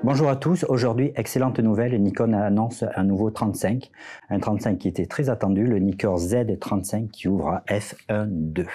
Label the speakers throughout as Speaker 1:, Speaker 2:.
Speaker 1: Bonjour à tous, aujourd'hui, excellente nouvelle, Nikon annonce un nouveau 35, un 35 qui était très attendu, le Nikkor Z35 qui ouvre à f1.2.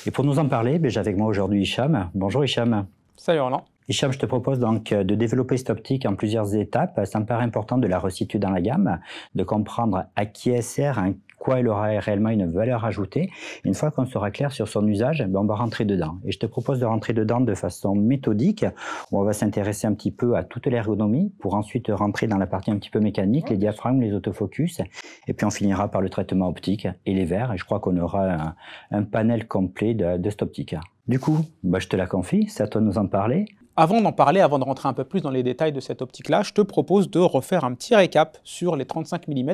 Speaker 1: Et pour nous en parler, j'ai avec moi aujourd'hui Hicham. Bonjour Hicham.
Speaker 2: Salut Roland.
Speaker 1: Hicham, je te propose donc de développer cette optique en plusieurs étapes. Ça me paraît important de la resituer dans la gamme, de comprendre à qui elle sert, en quoi elle aura réellement une valeur ajoutée. Une fois qu'on sera clair sur son usage, on va rentrer dedans. Et je te propose de rentrer dedans de façon méthodique, où on va s'intéresser un petit peu à toute l'ergonomie, pour ensuite rentrer dans la partie un petit peu mécanique, les diaphragmes, les autofocus, et puis on finira par le traitement optique et les verres. Et je crois qu'on aura un panel complet de cette optique. Du coup, je te la confie, c'est à toi de nous en parler.
Speaker 2: Avant d'en parler, avant de rentrer un peu plus dans les détails de cette optique-là, je te propose de refaire un petit récap sur les 35 mm,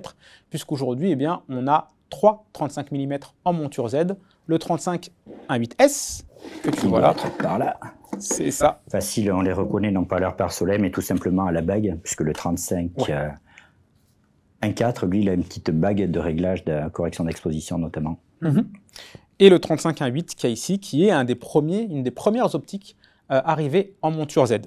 Speaker 2: puisqu'aujourd'hui, on a 3 35 mm en monture Z, le 35 1.8S, que tu vois là.
Speaker 1: Par là.
Speaker 2: C'est ça.
Speaker 1: Facile, on les reconnaît non pas à leur par soleil, mais tout simplement à la bague, puisque le 35 1.4, lui, il a une petite bague de réglage de correction d'exposition notamment.
Speaker 2: Et le 35 1.8 qu'il y a ici, qui est une des premières optiques arrivées en monture Z.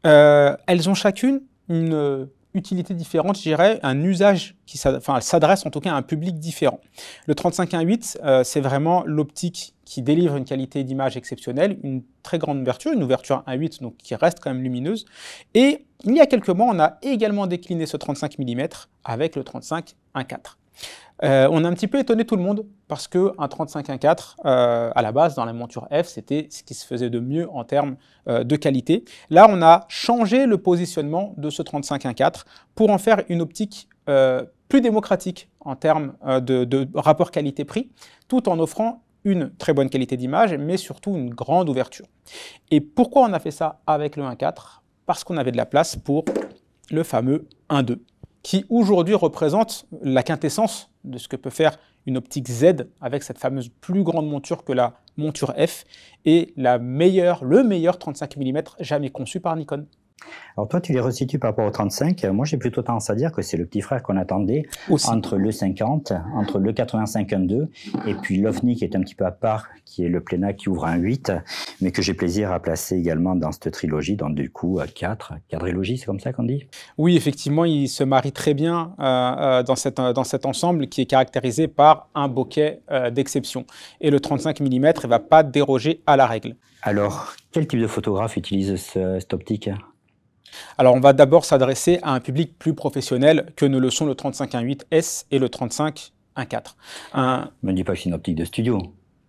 Speaker 2: Elles ont chacune une utilité différente, je dirais, un usage qui s'adresse en tout cas à un public différent. Le 35 1.8, c'est vraiment l'optique qui délivre une qualité d'image exceptionnelle, une très grande ouverture, une ouverture 1.8 donc qui reste quand même lumineuse. Et il y a quelques mois, on a également décliné ce 35 mm avec le 35 1.4. On a un petit peu étonné tout le monde parce qu'un 35 1.4, à la base, dans la monture F, c'était ce qui se faisait de mieux en termes de qualité. Là, on a changé le positionnement de ce 35 1.4 pour en faire une optique plus démocratique en termes de rapport qualité-prix, tout en offrant une très bonne qualité d'image, mais surtout une grande ouverture. Et pourquoi on a fait ça avec le 1.4 ? Parce qu'on avait de la place pour le fameux 1.2. Qui aujourd'hui représente la quintessence de ce que peut faire une optique Z avec cette fameuse plus grande monture que la monture F et le meilleur 35 mm jamais conçu par Nikon.
Speaker 1: Alors toi, tu les resitues par rapport au 35. Moi, j'ai plutôt tendance à dire que c'est le petit frère qu'on attendait aussi. Entre le 50, entre le 85 1.2 et puis l'OVNI qui est un petit peu à part, qui est le Plena qui ouvre un 8, mais que j'ai plaisir à placer également dans cette trilogie, donc du coup 4, quadrilogie, c'est comme ça qu'on dit?
Speaker 2: Oui, effectivement, il se marie très bien dans cet ensemble qui est caractérisé par un bokeh d'exception. Et le 35 mm ne va pas déroger à la règle.
Speaker 1: Alors, quel type de photographe utilise cette optique ?
Speaker 2: Alors, on va d'abord s'adresser à un public plus professionnel que ne le sont le 35 1.8S et le 35 1.4.
Speaker 1: Ne me dis pas que c'est une optique de studio.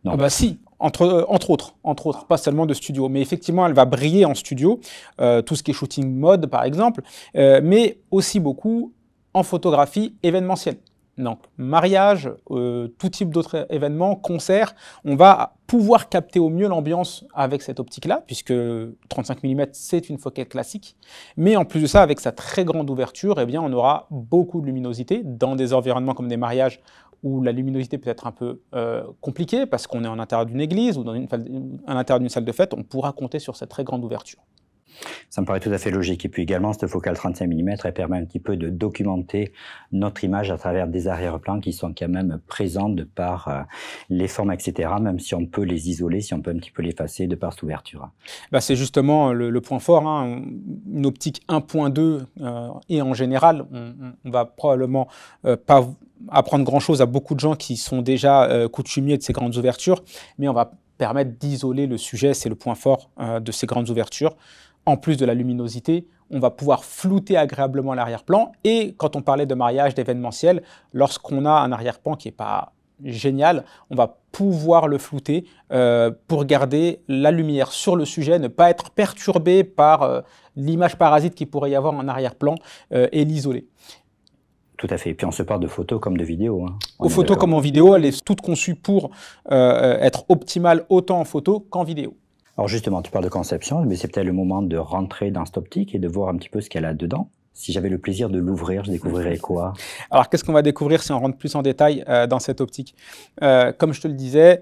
Speaker 2: Non. Ah bah si, entre autres, pas seulement de studio. Mais effectivement, elle va briller en studio, tout ce qui est shooting mode par exemple, mais aussi beaucoup en photographie événementielle. Donc, mariage, tout type d'autres événements, concerts, on va pouvoir capter au mieux l'ambiance avec cette optique-là, puisque 35 mm, c'est une focale classique. Mais en plus de ça, avec sa très grande ouverture, on aura beaucoup de luminosité dans des environnements comme des mariages où la luminosité peut être un peu compliquée, parce qu'on est en intérieur d'une église ou à l'intérieur d'une salle de fête, on pourra compter sur cette très grande ouverture.
Speaker 1: Ça me paraît tout à fait logique. Et puis également, cette focale 35 mm, elle permet un petit peu de documenter notre image à travers des arrière-plans qui sont quand même présents de par les formes, etc., même si on peut les isoler, si on peut un petit peu l'effacer de par cette ouverture.
Speaker 2: C'est justement le point fort. Une optique 1.2 et en général, on va probablement pas apprendre grand-chose à beaucoup de gens qui sont déjà coutumiers de ces grandes ouvertures, mais on va permettre d'isoler le sujet, c'est le point fort de ces grandes ouvertures. En plus de la luminosité, on va pouvoir flouter agréablement l'arrière-plan. Et quand on parlait de mariage, d'événementiel, lorsqu'on a un arrière-plan qui n'est pas génial, on va pouvoir le flouter pour garder la lumière sur le sujet, ne pas être perturbé par l'image parasite qu'il pourrait y avoir en arrière-plan et l'isoler.
Speaker 1: Tout à fait. Et puis on se parle de photos comme de vidéos.
Speaker 2: Aux photos comme en vidéo, elle est toute conçue pour être optimale autant en photo qu'en vidéo.
Speaker 1: Alors justement, tu parles de conception, mais c'est peut-être le moment de rentrer dans cette optique et de voir un petit peu ce qu'elle a dedans. Si j'avais le plaisir de l'ouvrir, je découvrirais quoi?
Speaker 2: Alors qu'est-ce qu'on va découvrir si on rentre plus en détail dans cette optique? Comme je te le disais,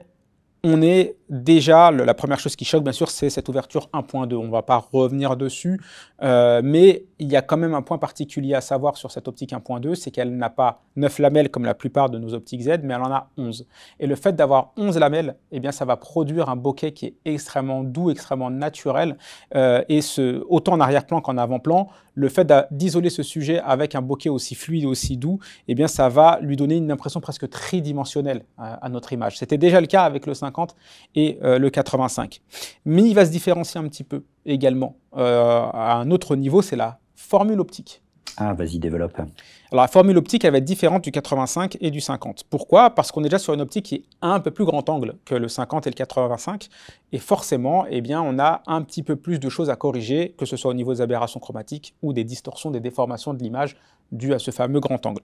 Speaker 2: on est déjà, la première chose qui choque, bien sûr, c'est cette ouverture 1.2. On ne va pas revenir dessus, mais il y a quand même un point particulier à savoir sur cette optique 1.2, c'est qu'elle n'a pas 9 lamelles comme la plupart de nos optiques Z, mais elle en a 11. Et le fait d'avoir 11 lamelles, eh bien, ça va produire un bokeh qui est extrêmement doux, extrêmement naturel, et autant en arrière-plan qu'en avant-plan, le fait d'isoler ce sujet avec un bokeh aussi fluide, aussi doux, eh bien, ça va lui donner une impression presque tridimensionnelle à notre image. C'était déjà le cas avec le 50 et le 85. Mais il va se différencier un petit peu également à un autre niveau, c'est la formule optique.
Speaker 1: Ah, vas-y, développe.
Speaker 2: Alors, la formule optique, elle va être différente du 85 et du 50. Pourquoi? Parce qu'on est déjà sur une optique qui est un peu plus grand angle que le 50 et le 85. Et forcément, eh bien, on a un petit peu plus de choses à corriger, que ce soit au niveau des aberrations chromatiques ou des distorsions, des déformations de l'image dues à ce fameux grand angle.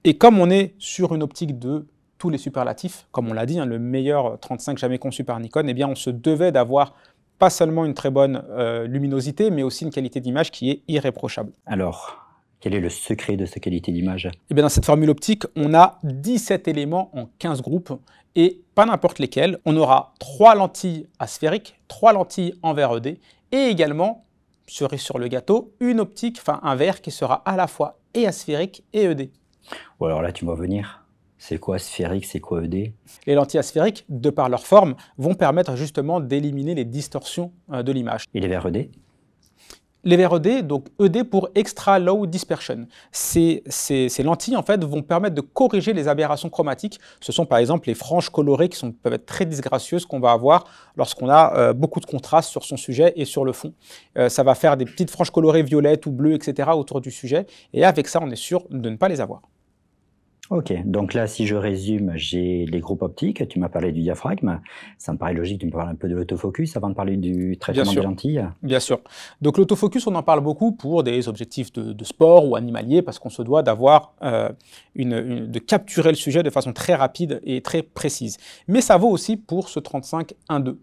Speaker 2: Et comme on est sur une optique de tous les superlatifs, comme on l'a dit, le meilleur 35 jamais conçu par Nikon, eh bien, on se devait d'avoir pas seulement une très bonne luminosité, mais aussi une qualité d'image qui est irréprochable.
Speaker 1: Alors, quel est le secret de cette qualité d'image?
Speaker 2: Eh bien, dans cette formule optique, on a 17 éléments en 15 groupes, et pas n'importe lesquels. On aura 3 lentilles asphériques, 3 lentilles en verre ED, et également, cerise sur le gâteau, une optique, enfin un verre qui sera à la fois et asphérique et ED.
Speaker 1: Ou alors là, tu vas venir. C'est quoi sphérique, c'est quoi ED?
Speaker 2: Les lentilles asphériques, de par leur forme, vont permettre justement d'éliminer les distorsions de l'image.
Speaker 1: Et les verres ED?
Speaker 2: Les verres ED, donc ED pour Extra Low Dispersion. Ces lentilles en fait vont permettre de corriger les aberrations chromatiques. Ce sont par exemple les franges colorées qui peuvent être très disgracieuses qu'on va avoir lorsqu'on a beaucoup de contraste sur son sujet et sur le fond. Ça va faire des petites franges colorées violettes ou bleues, etc. autour du sujet. Et avec ça, on est sûr de ne pas les avoir.
Speaker 1: Ok, donc là, si je résume, j'ai les groupes optiques, tu m'as parlé du diaphragme, ça me paraît logique, tu me parles un peu de l'autofocus avant de parler du traitement des lentilles.
Speaker 2: Bien sûr. Donc l'autofocus, on en parle beaucoup pour des objectifs de sport ou animaliers, parce qu'on se doit d'avoir de capturer le sujet de façon très rapide et très précise. Mais ça vaut aussi pour ce 35-1.2.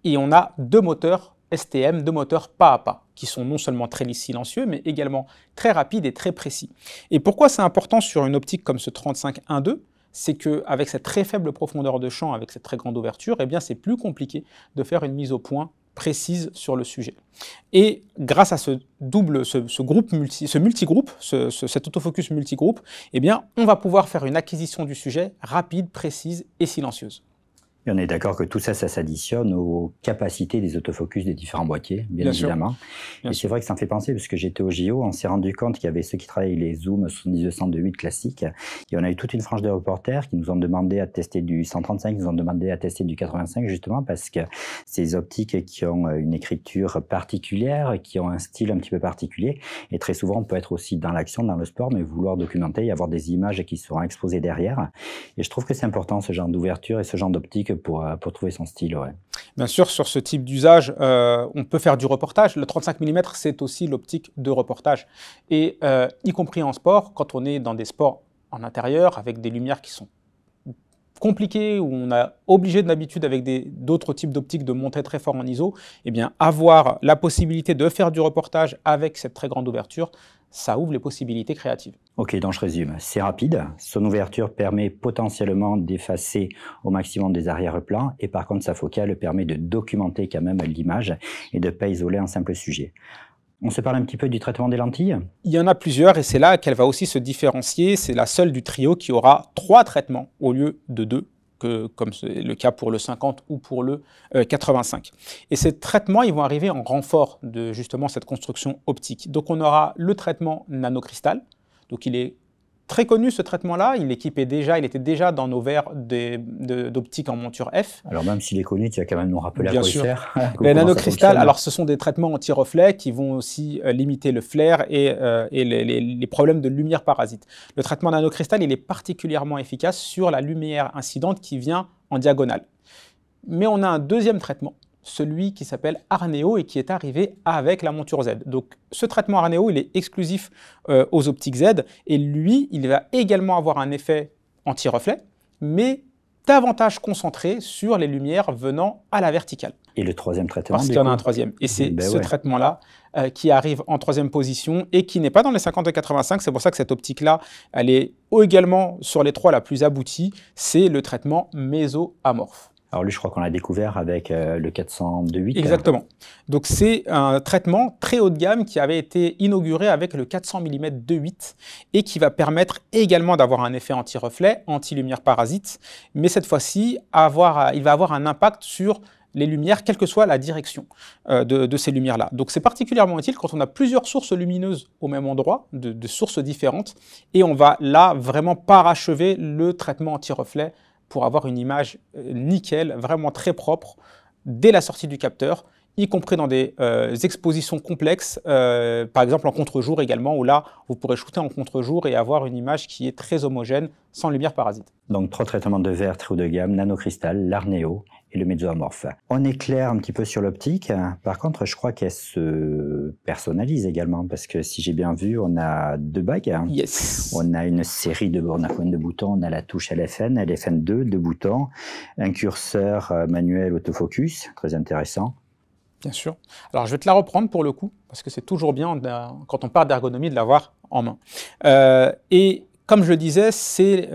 Speaker 2: Et on a 2 moteurs STM, 2 moteurs pas à pas, qui sont non seulement très silencieux, mais également très rapides et très précis. Et pourquoi c'est important sur une optique comme ce 35-1.2? C'est qu'avec cette très faible profondeur de champ, avec cette très grande ouverture, eh bien c'est plus compliqué de faire une mise au point précise sur le sujet. Et grâce à cet autofocus multigroupe, eh bien on va pouvoir faire une acquisition du sujet rapide, précise et silencieuse.
Speaker 1: Et on est d'accord que tout ça, ça s'additionne aux capacités des autofocus des différents boîtiers, bien évidemment. Et c'est vrai que ça me fait penser, parce que j'étais au JO, on s'est rendu compte qu'il y avait ceux qui travaillaient les zooms 70-200-8 classiques, et on a eu toute une frange de reporters qui nous ont demandé à tester du 135, nous ont demandé à tester du 85, justement, parce que ces optiques qui ont une écriture particulière, qui ont un style un petit peu particulier, et très souvent, on peut être aussi dans l'action, dans le sport, mais vouloir documenter et avoir des images qui seront exposées derrière. Et je trouve que c'est important, ce genre d'ouverture et ce genre d'optique, pour trouver son style. Ouais.
Speaker 2: Bien sûr, sur ce type d'usage, on peut faire du reportage. Le 35 mm, c'est aussi l'optique de reportage. Et y compris en sport, quand on est dans des sports en intérieur, avec des lumières qui sont compliquées, où on a obligé d'habitude avec d'autres types d'optiques de monter très fort en ISO, eh bien, avoir la possibilité de faire du reportage avec cette très grande ouverture, ça ouvre les possibilités créatives.
Speaker 1: Ok, donc je résume. C'est rapide, son ouverture permet potentiellement d'effacer au maximum des arrière-plans, et par contre sa focale permet de documenter quand même l'image et de ne pas isoler un simple sujet. On se parle un petit peu du traitement des lentilles?
Speaker 2: Il y en a plusieurs, et c'est là qu'elle va aussi se différencier. C'est la seule du trio qui aura 3 traitements au lieu de 2. Comme c'est le cas pour le 50 ou pour le 85. Et ces traitements, ils vont arriver en renfort de justement cette construction optique. Donc on aura le traitement nanocristal. Donc il est très connu ce traitement-là, il était déjà dans nos verres d'optique en monture F.
Speaker 1: Alors même s'il est connu, tu vas quand même nous rappeler à quoi il sert.
Speaker 2: Les nanocristal, alors ce sont des traitements anti-reflet qui vont aussi limiter le flair et les problèmes de lumière parasite. Le traitement nanocristal, il est particulièrement efficace sur la lumière incidente qui vient en diagonale. Mais on a un deuxième traitement, celui qui s'appelle Arneo et qui est arrivé avec la monture Z. Donc ce traitement Arneo, il est exclusif aux optiques Z, et lui, il va également avoir un effet anti-reflet, mais davantage concentré sur les lumières venant à la verticale.
Speaker 1: Et le troisième traitement?
Speaker 2: Parce qu'il y en a un troisième. Et c'est ce traitement-là qui arrive en 3e position et qui n'est pas dans les 50 et 85. C'est pour ça que cette optique-là, elle est également sur les 3 la plus aboutie. C'est le traitement mésoamorphe.
Speaker 1: Alors lui, je crois qu'on l'a découvert avec le 402.8.
Speaker 2: Exactement. Donc c'est un traitement très haut de gamme qui avait été inauguré avec le 400 mm 2.8 et qui va permettre également d'avoir un effet anti-reflet, anti-lumière parasite, mais cette fois-ci, il va avoir un impact sur les lumières, quelle que soit la direction de ces lumières-là. Donc c'est particulièrement utile quand on a plusieurs sources lumineuses au même endroit, de sources différentes, et on va là vraiment parachever le traitement anti-reflet pour avoir une image nickel, vraiment très propre, dès la sortie du capteur, y compris dans des expositions complexes, par exemple en contre-jour également, où là, vous pourrez shooter en contre-jour et avoir une image qui est très homogène, sans lumière parasite.
Speaker 1: Donc 3 traitements de verre très haut de gamme, nanocristal, l'Arneo et le Mesoamorph. On éclaire un petit peu sur l'optique. Par contre, je crois qu'elle se personnalise également, parce que si j'ai bien vu, on a 2 bagues.
Speaker 2: Yes.
Speaker 1: On a une série de bornes à pointe de boutons, on a la touche LFN, LFN2, 2 boutons, un curseur manuel autofocus, très intéressant.
Speaker 2: Bien sûr. Alors, je vais te la reprendre pour le coup, parce que c'est toujours bien, quand on parle d'ergonomie, de l'avoir en main. Et comme je le disais, c'est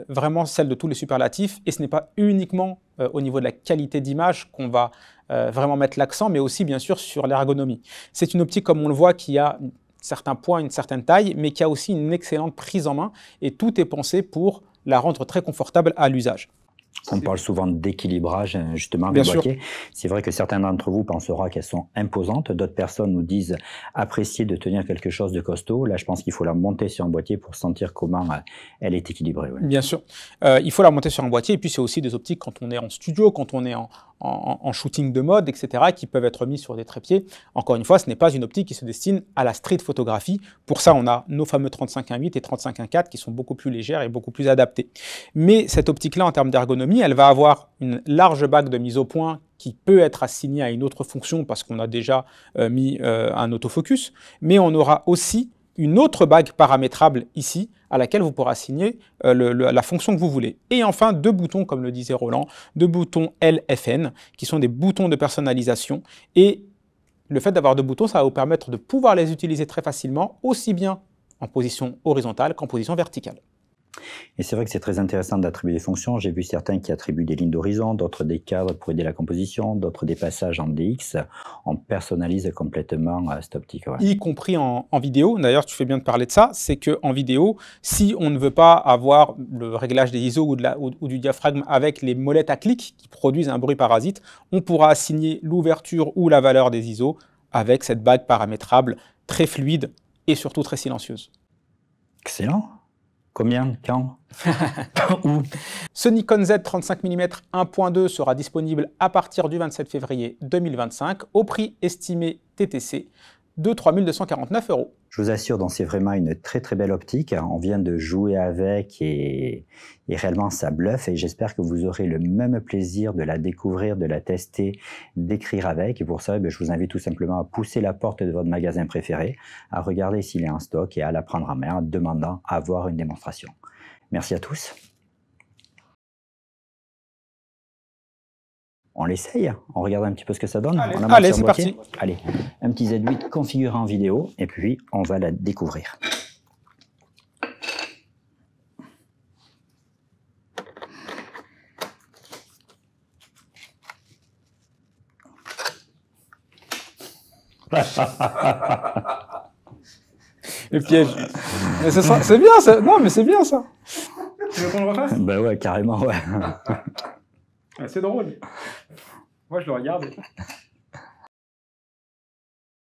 Speaker 2: vraiment celle de tous les superlatifs, et ce n'est pas uniquement au niveau de la qualité d'image qu'on va vraiment mettre l'accent, mais aussi, bien sûr, sur l'ergonomie. C'est une optique, comme on le voit, qui a certains points, une certaine taille, mais qui a aussi une excellente prise en main, et tout est pensé pour la rendre très confortable à l'usage.
Speaker 1: On parle souvent d'équilibrage, justement, des boîtiers. C'est vrai que certains d'entre vous penseront qu'elles sont imposantes. D'autres personnes nous disent apprécier de tenir quelque chose de costaud. Là, je pense qu'il faut la monter sur un boîtier pour sentir comment elle est équilibrée. Ouais.
Speaker 2: Bien sûr. Il faut la monter sur un boîtier. Et puis, c'est aussi des optiques quand on est en studio, quand on est en shooting de mode, etc., qui peuvent être mis sur des trépieds. Encore une fois, ce n'est pas une optique qui se destine à la street photographie. Pour ça, on a nos fameux 35-1.8 et 35-1.4 qui sont beaucoup plus légères et beaucoup plus adaptées. Mais cette optique-là, en termes d'ergonomie, elle va avoir une large bague de mise au point qui peut être assignée à une autre fonction parce qu'on a déjà mis un autofocus. Mais on aura aussi une autre bague paramétrable ici, à laquelle vous pourrez assigner la fonction que vous voulez. Et enfin, 2 boutons, comme le disait Roland, 2 boutons LFN, qui sont des boutons de personnalisation. Et le fait d'avoir 2 boutons, ça va vous permettre de pouvoir les utiliser très facilement, aussi bien en position horizontale qu'en position verticale.
Speaker 1: Et c'est vrai que c'est très intéressant d'attribuer des fonctions. J'ai vu certains qui attribuent des lignes d'horizon, d'autres des cadres pour aider la composition, d'autres des passages en DX. On personnalise complètement cette optique. Ouais.
Speaker 2: Y compris en vidéo. D'ailleurs, tu fais bien de parler de ça. C'est qu'en vidéo, si on ne veut pas avoir le réglage des ISO ou du diaphragme avec les molettes à clic qui produisent un bruit parasite, on pourra assigner l'ouverture ou la valeur des ISO avec cette bague paramétrable très fluide et surtout très silencieuse.
Speaker 1: Excellent. Combien? Quand? Où?
Speaker 2: Ce Nikon Z 35 mm 1.2 sera disponible à partir du 27 février 2025 au prix estimé TTC de 3 249 €.
Speaker 1: Je vous assure, donc c'est vraiment une très très belle optique. On vient de jouer avec et réellement ça bluffe et j'espère que vous aurez le même plaisir de la découvrir, de la tester, d'écrire avec. Et pour ça, je vous invite tout simplement à pousser la porte de votre magasin préféré, à regarder s'il est en stock et à la prendre en main en demandant à avoir une démonstration. Merci à tous. On l'essaye, on regarde un petit peu ce que ça donne.
Speaker 2: Allez, c'est parti.
Speaker 1: Allez, un petit Z8 configuré en vidéo et puis on va la découvrir.
Speaker 2: Le piège. C'est bien ça. Non, mais c'est bien ça. Tu veux qu'on le refasse?
Speaker 1: Bah ouais, carrément, ouais.
Speaker 2: C'est drôle. Moi, je le regarde.